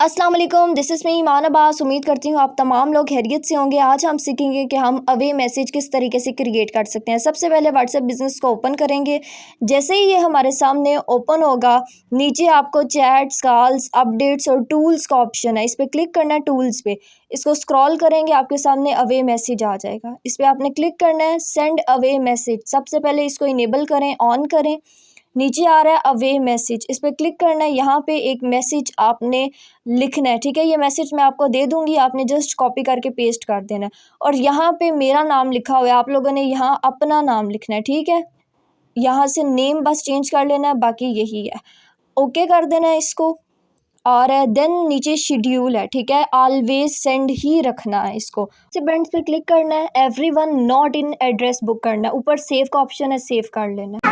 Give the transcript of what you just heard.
अस्सलाम वालेकुम, this is me ईमान अब्बास। उम्मीद करती हूँ आप तमाम लोग खैरियत से होंगे। आज हम सीखेंगे कि हम अवे मैसेज किस तरीके से क्रिएट कर सकते हैं। सबसे पहले व्हाट्सएप बिज़नेस को ओपन करेंगे। जैसे ही ये हमारे सामने ओपन होगा, नीचे आपको चैट्स, कॉल्स, अपडेट्स और टूल्स का ऑप्शन है, इस पर क्लिक करना है। टूल्स पे इसको स्क्रॉल करेंगे, आपके सामने अवे मैसेज आ जाएगा। इस पर आपने क्लिक करना है, सेंड अवे मैसेज। सबसे पहले इसको इनेबल करें, ऑन करें। नीचे आ रहा है अवे मैसेज, इस पर क्लिक करना है। यहाँ पे एक मैसेज आपने लिखना है, ठीक है। ये मैसेज मैं आपको दे दूंगी, आपने जस्ट कॉपी करके पेस्ट कर देना है। और यहाँ पे मेरा नाम लिखा हुआ है, आप लोगों ने यहाँ अपना नाम लिखना है, ठीक है। यहाँ से नेम बस चेंज कर लेना है, बाकी यही है। ओके कर देना है इसको। और देन नीचे शेड्यूल है, ठीक है। ऑलवेज सेंड ही रखना है इसको। बेंड्स पे क्लिक करना है, everyone not in address book करना है। ऊपर सेव का ऑप्शन है, सेव कर लेना है।